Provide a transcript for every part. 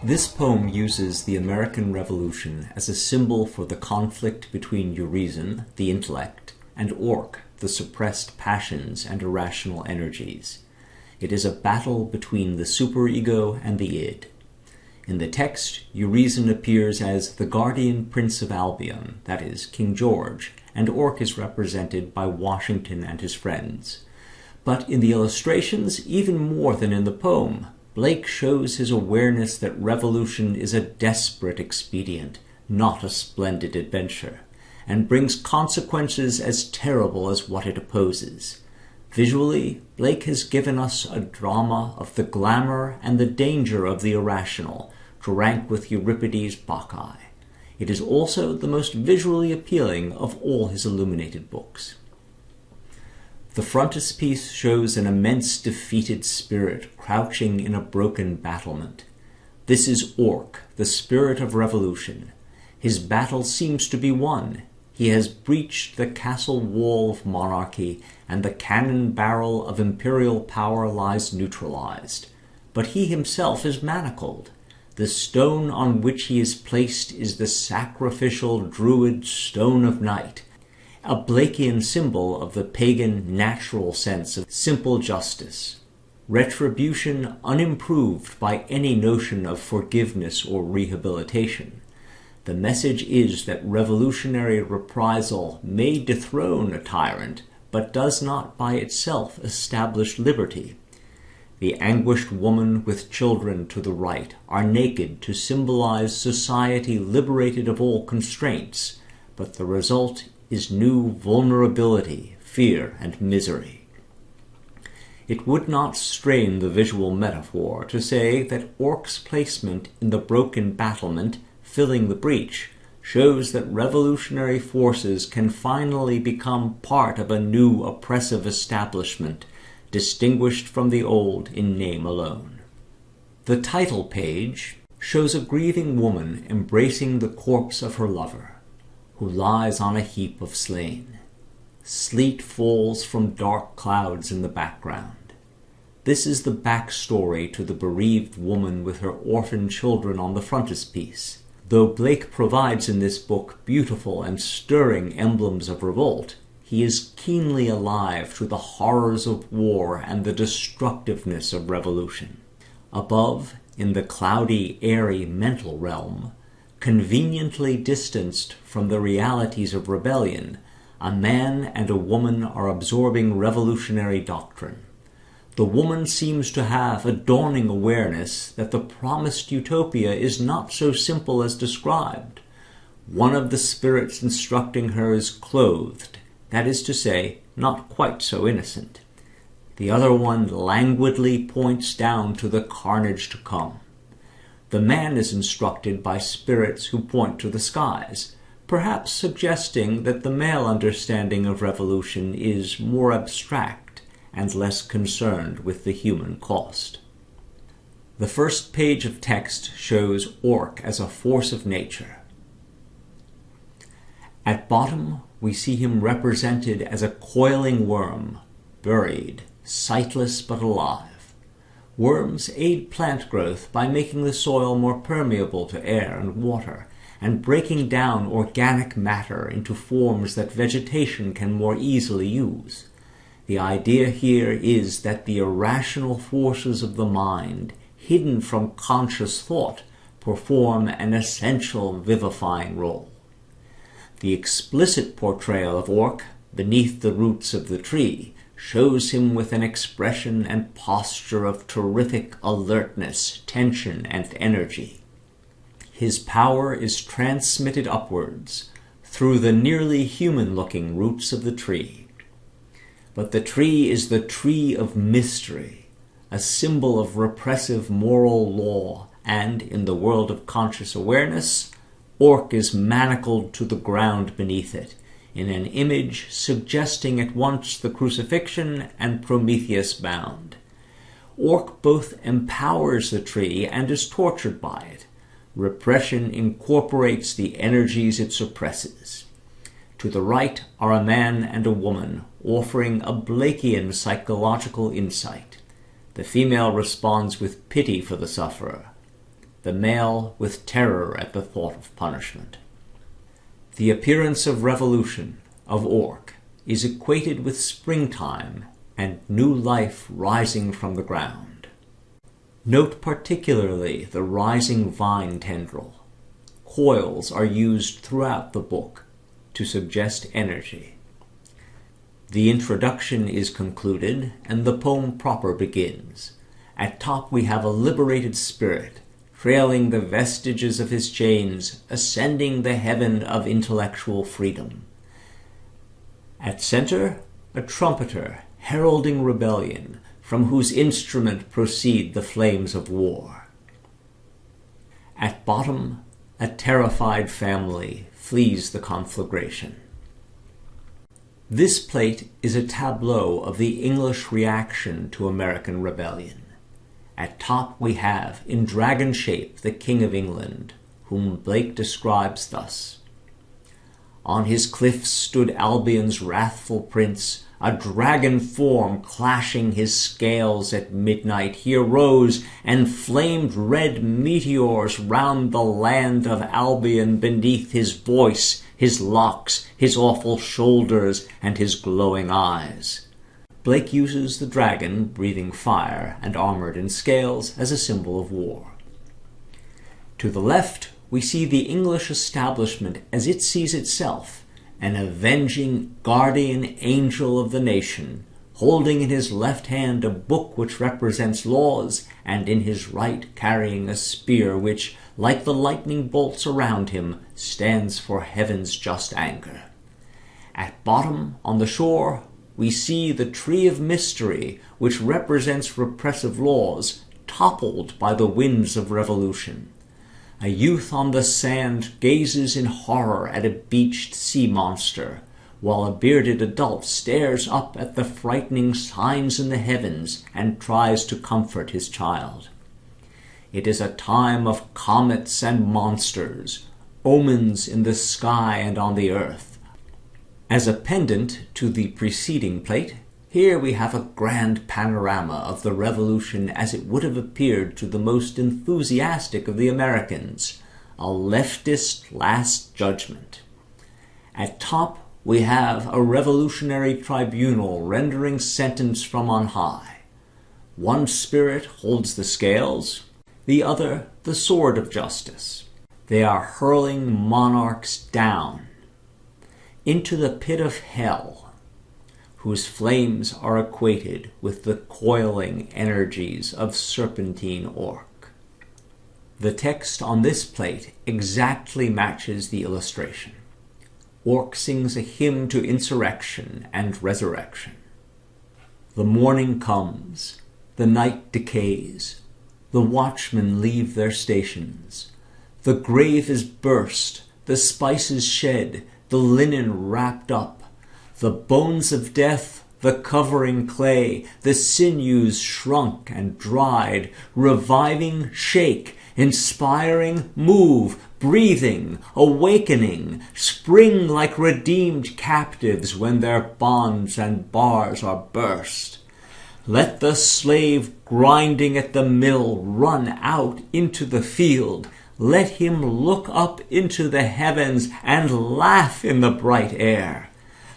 This poem uses the American Revolution as a symbol for the conflict between Urizen, the intellect, and Orc, the suppressed passions and irrational energies. It is a battle between the superego and the id. In the text, Urizen appears as the guardian prince of Albion, that is, King George, and Orc is represented by Washington and his friends. But in the illustrations, even more than in the poem, Blake shows his awareness that revolution is a desperate expedient, not a splendid adventure, and brings consequences as terrible as what it opposes. Visually, Blake has given us a drama of the glamour and the danger of the irrational, to rank with Euripides' Bacchae. It is also the most visually appealing of all his illuminated books. The frontispiece shows an immense defeated spirit crouching in a broken battlement. This is Orc, the spirit of revolution. His battle seems to be won. He has breached the castle wall of monarchy, and the cannon barrel of imperial power lies neutralized. But he himself is manacled. The stone on which he is placed is the sacrificial druid stone of night, a Blakean symbol of the pagan natural sense of simple justice, retribution unimproved by any notion of forgiveness or rehabilitation. The message is that revolutionary reprisal may dethrone a tyrant, but does not by itself establish liberty. The anguished woman with children to the right are naked to symbolize society liberated of all constraints, but the result is new vulnerability, fear, and misery. It would not strain the visual metaphor to say that Orc's placement in the broken battlement, filling the breach, shows that revolutionary forces can finally become part of a new oppressive establishment, distinguished from the old in name alone. The title page shows a grieving woman embracing the corpse of her lover, who lies on a heap of slain. Sleet falls from dark clouds in the background. This is the backstory to the bereaved woman with her orphan children on the frontispiece. Though Blake provides in this book beautiful and stirring emblems of revolt, he is keenly alive to the horrors of war and the destructiveness of revolution. Above, in the cloudy, airy mental realm, conveniently distanced from the realities of rebellion, a man and a woman are absorbing revolutionary doctrine. The woman seems to have a dawning awareness that the promised utopia is not so simple as described. One of the spirits instructing her is clothed, that is to say, not quite so innocent. The other one languidly points down to the carnage to come. The man is instructed by spirits who point to the skies, perhaps suggesting that the male understanding of revolution is more abstract and less concerned with the human cost. The first page of text shows Orc as a force of nature. At bottom, we see him represented as a coiling worm, buried, sightless but alive. Worms aid plant growth by making the soil more permeable to air and water, and breaking down organic matter into forms that vegetation can more easily use. The idea here is that the irrational forces of the mind, hidden from conscious thought, perform an essential vivifying role. The explicit portrayal of Orc, beneath the roots of the tree, shows him with an expression and posture of terrific alertness, tension, and energy. His power is transmitted upwards through the nearly human-looking roots of the tree. But the tree is the tree of mystery, a symbol of repressive moral law, and, in the world of conscious awareness, Orc is manacled to the ground beneath it, in an image suggesting at once the crucifixion and Prometheus bound. Orc both empowers the tree and is tortured by it. Repression incorporates the energies it suppresses. To the right are a man and a woman, offering a Blakean psychological insight. The female responds with pity for the sufferer. the male with terror at the thought of punishment. The appearance of revolution, of orc, is equated with springtime and new life rising from the ground. Note particularly the rising vine tendril. Coils are used throughout the book to suggest energy. The introduction is concluded, and the poem proper begins. At top we have a liberated spirit, trailing the vestiges of his chains, ascending the heaven of intellectual freedom. At center, a trumpeter heralding rebellion, from whose instrument proceed the flames of war. At bottom, a terrified family flees the conflagration. This plate is a tableau of the English reaction to American rebellion. At top we have, in dragon shape, the King of England, whom Blake describes thus. On his cliffs stood Albion's wrathful prince, a dragon form clashing his scales at midnight. He arose and flamed red meteors round the land of Albion beneath his voice, his locks, his awful shoulders, and his glowing eyes. Blake uses the dragon, breathing fire and armored in scales, as a symbol of war. To the left, we see the English establishment as it sees itself, an avenging guardian angel of the nation, holding in his left hand a book which represents laws, and in his right carrying a spear which, like the lightning bolts around him, stands for heaven's just anger. At bottom, on the shore, we see the tree of mystery, which represents repressive laws, toppled by the winds of revolution. A youth on the sand gazes in horror at a beached sea monster, while a bearded adult stares up at the frightening signs in the heavens and tries to comfort his child. It is a time of comets and monsters, omens in the sky and on the earth. As a pendant to the preceding plate, here we have a grand panorama of the revolution as it would have appeared to the most enthusiastic of the Americans, a leftist last judgment. At top, we have a revolutionary tribunal rendering sentence from on high. One spirit holds the scales, the other the sword of justice. They are hurling monarchs down into the pit of hell, whose flames are equated with the coiling energies of serpentine orc. The text on this plate exactly matches the illustration. Orc sings a hymn to insurrection and resurrection. The morning comes, the night decays, the watchmen leave their stations. The grave is burst, the spices shed, the linen wrapped up, the bones of death, the covering clay, the sinews shrunk and dried, reviving shake, inspiring move, breathing, awakening, spring like redeemed captives when their bonds and bars are burst. Let the slave grinding at the mill run out into the field. Let him look up into the heavens and laugh in the bright air.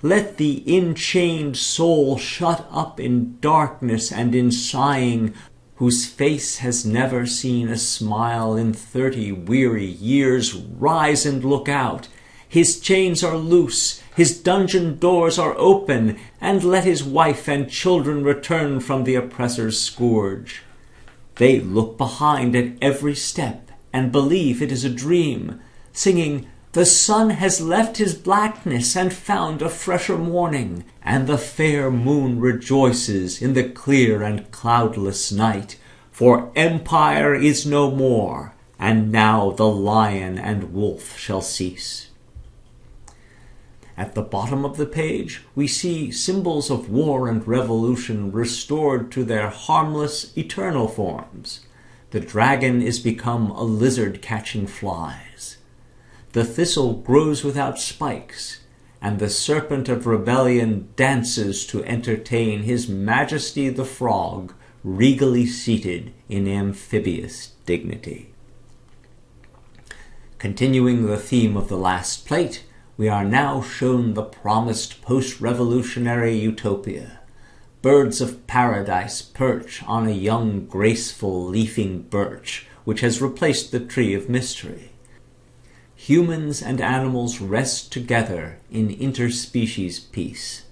Let the enchained soul shut up in darkness and in sighing, whose face has never seen a smile in 30 weary years, rise and look out. His chains are loose, his dungeon doors are open, and let his wife and children return from the oppressor's scourge. They look behind at every step and believe it is a dream, singing, "The sun has left his blackness and found a fresher morning, and the fair moon rejoices in the clear and cloudless night, for empire is no more, and now the lion and wolf shall cease." At the bottom of the page, we see symbols of war and revolution restored to their harmless, eternal forms. The dragon is become a lizard catching flies. The thistle grows without spikes, and the serpent of rebellion dances to entertain His Majesty the Frog, regally seated in amphibious dignity. Continuing the theme of the last plate, we are now shown the promised post-revolutionary utopia. Birds of paradise perch on a young, graceful, leafing birch, which has replaced the tree of mystery. Humans and animals rest together in interspecies peace.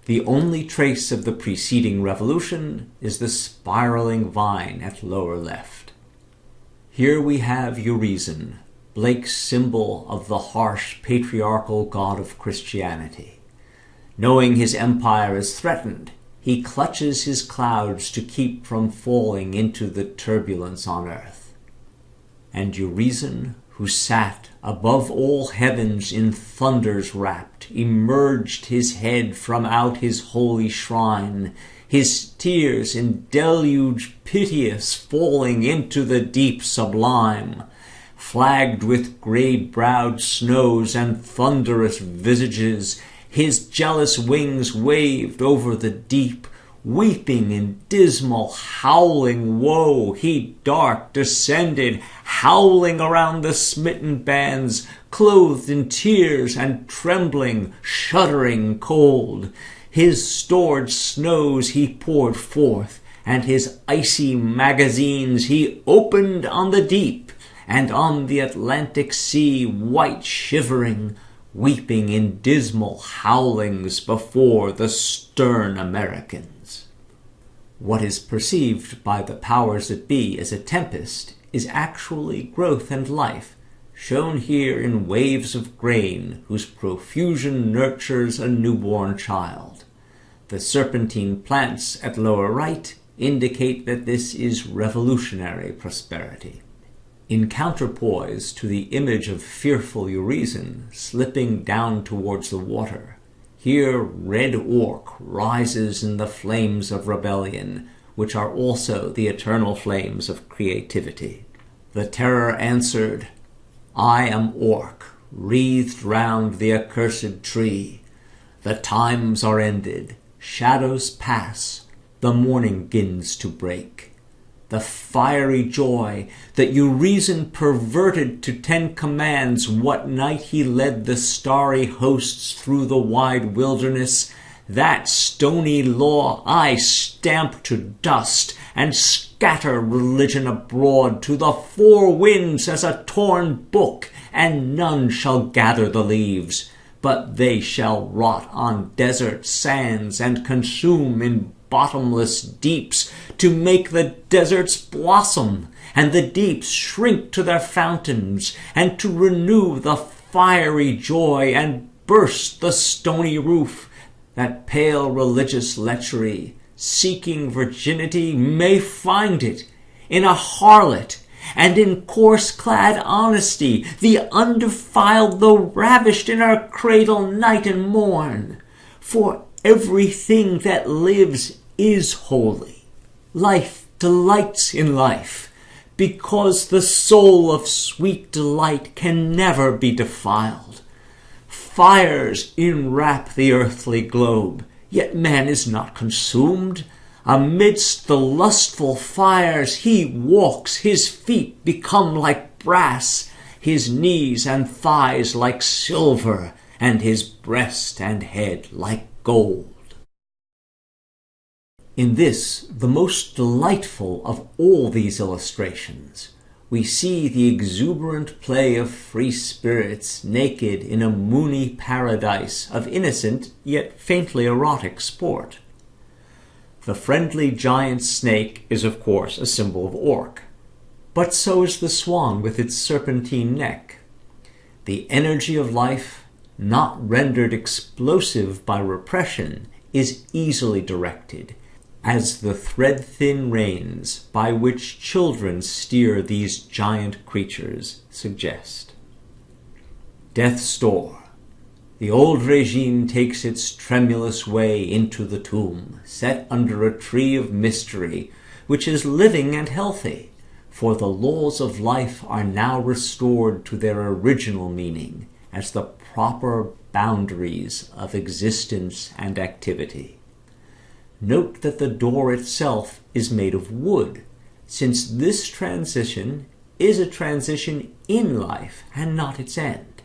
The only trace of the preceding revolution is the spiraling vine at lower left. Here we have Urizen, Blake's symbol of the harsh patriarchal god of Christianity. Knowing his empire is threatened, he clutches his clouds to keep from falling into the turbulence on earth. And Urizen, who sat above all heavens in thunders wrapped, emerged his head from out his holy shrine, his tears in deluge piteous falling into the deep sublime. Flagged with grey-browed snows and thunderous visages, his jealous wings waved over the deep. Weeping in dismal, howling woe, he dark descended, howling around the smitten bands, clothed in tears and trembling, shuddering cold. His stored snows he poured forth, and his icy magazines he opened on the deep, and on the Atlantic Sea white shivering, weeping in dismal howlings before the stern Americans. What is perceived by the powers that be as a tempest is actually growth and life, shown here in waves of grain whose profusion nurtures a newborn child. The serpentine plants at lower right indicate that this is revolutionary prosperity. In counterpoise to the image of fearful Urizen slipping down towards the water, here red orc rises in the flames of rebellion, which are also the eternal flames of creativity. The terror answered, "I am orc, wreathed round the accursed tree. The times are ended, shadows pass, the morning 'gins to break. The fiery joy that Urizen perverted to 10 commands what night he led the starry hosts through the wide wilderness, that stony law I stamp to dust and scatter religion abroad to the 4 winds as a torn book, and none shall gather the leaves, but they shall rot on desert sands and consume in bottomless deeps to make the deserts blossom and the deeps shrink to their fountains, and to renew the fiery joy and burst the stony roof, that pale religious lechery, seeking virginity, may find it in a harlot, and in coarse-clad honesty, the undefiled though ravished in her cradle night and morn. For everything that lives is holy. Life delights in life, because the soul of sweet delight can never be defiled. Fires enwrap the earthly globe, yet man is not consumed. Amidst the lustful fires he walks, his feet become like brass, his knees and thighs like silver, and his breast and head like gold. In this, the most delightful of all these illustrations, we see the exuberant play of free spirits naked in a moony paradise of innocent yet faintly erotic sport. The friendly giant snake is of course a symbol of orc, but so is the swan with its serpentine neck. The energy of life, not rendered explosive by repression, is easily directed, as the thread-thin reins by which children steer these giant creatures suggest. Death's door. The old regime takes its tremulous way into the tomb, set under a tree of mystery, which is living and healthy, for the laws of life are now restored to their original meaning as the proper boundaries of existence and activity. Note that the door itself is made of wood, since this transition is a transition in life and not its end.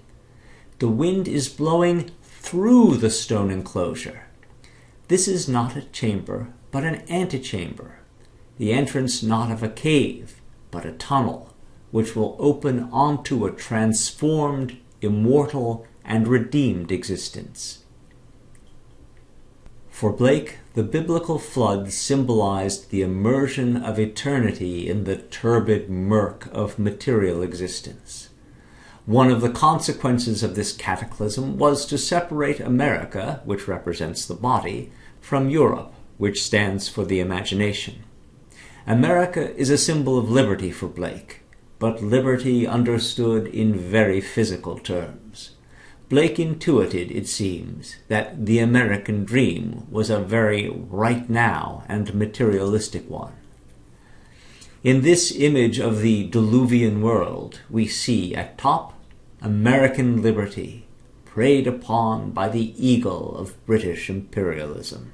The wind is blowing through the stone enclosure. This is not a chamber, but an antechamber, the entrance not of a cave, but a tunnel, which will open onto a transformed, immortal, and redeemed existence. For Blake, the biblical flood symbolized the immersion of eternity in the turbid murk of material existence. One of the consequences of this cataclysm was to separate America, which represents the body, from Europe, which stands for the imagination. America is a symbol of liberty for Blake, but liberty understood in very physical terms. Blake intuited, it seems, that the American dream was a very right now and materialistic one. In this image of the diluvian world, we see at top American liberty, preyed upon by the eagle of British imperialism.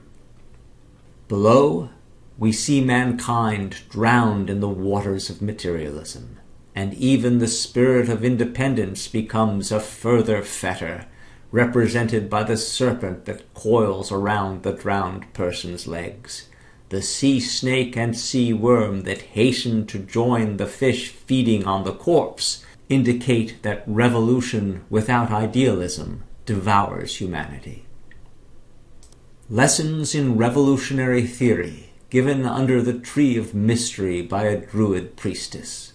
Below, we see mankind drowned in the waters of materialism, and even the spirit of independence becomes a further fetter, represented by the serpent that coils around the drowned person's legs, the sea snake and sea worm that hasten to join the fish feeding on the corpse, indicate that revolution without idealism devours humanity. Lessons in revolutionary theory given under the tree of mystery by a Druid priestess.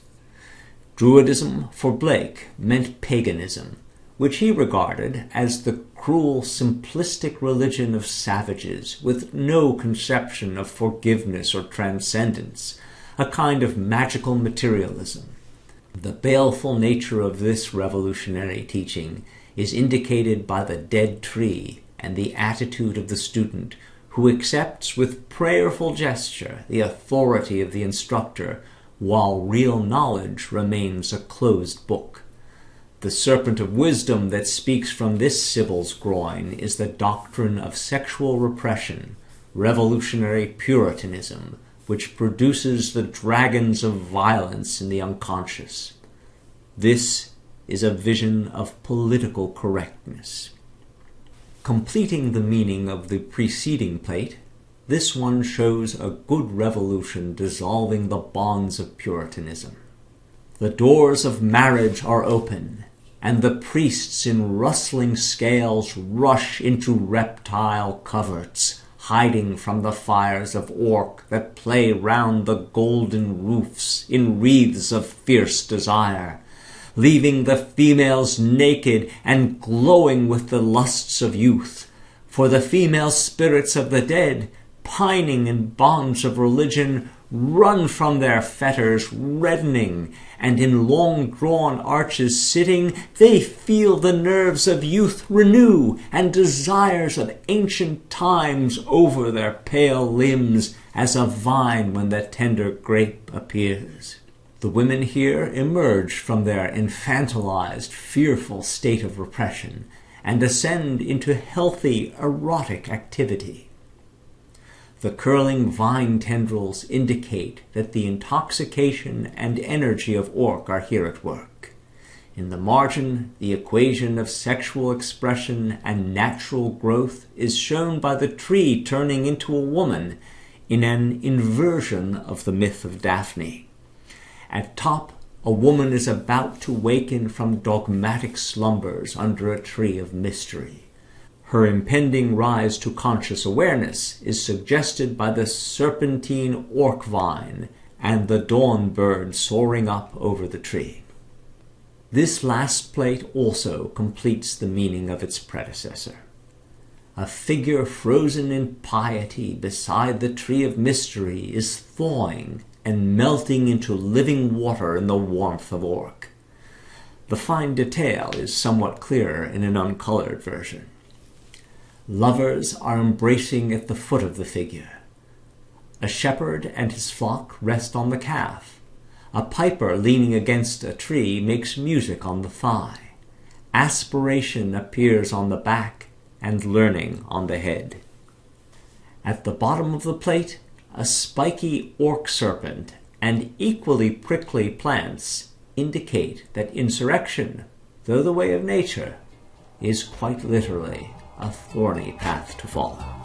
Druidism for Blake meant paganism, which he regarded as the cruel, simplistic religion of savages with no conception of forgiveness or transcendence, a kind of magical materialism. The baleful nature of this revolutionary teaching is indicated by the dead tree and the attitude of the student who accepts with prayerful gesture the authority of the instructor, while real knowledge remains a closed book. The serpent of wisdom that speaks from this Sibyl's groin is the doctrine of sexual repression, revolutionary Puritanism, which produces the dragons of violence in the unconscious. This is a vision of political correctness. Completing the meaning of the preceding plate, this one shows a good revolution dissolving the bonds of Puritanism. The doors of marriage are open, and the priests in rustling scales rush into reptile coverts, hiding from the fires of orc that play round the golden roofs in wreaths of fierce desire, leaving the females naked and glowing with the lusts of youth. For the female spirits of the dead, pining in bonds of religion, run from their fetters reddening, and in long-drawn arches sitting, they feel the nerves of youth renew, and desires of ancient times over their pale limbs, as a vine when the tender grape appears. The women here emerge from their infantilized, fearful state of repression, and ascend into healthy, erotic activity. The curling vine tendrils indicate that the intoxication and energy of orc are here at work. In the margin, the equation of sexual expression and natural growth is shown by the tree turning into a woman in an inversion of the myth of Daphne. At top, a woman is about to waken from dogmatic slumbers under a tree of mystery. Her impending rise to conscious awareness is suggested by the serpentine orc vine and the dawn bird soaring up over the tree. This last plate also completes the meaning of its predecessor. A figure frozen in piety beside the tree of mystery is thawing and melting into living water in the warmth of orc. The fine detail is somewhat clearer in an uncolored version. Lovers are embracing at the foot of the figure. A shepherd and his flock rest on the calf. A piper leaning against a tree makes music on the thigh. Aspiration appears on the back and learning on the head. At the bottom of the plate, a spiky orc serpent and equally prickly plants indicate that insurrection, though the way of nature, is quite literally a thorny path to follow.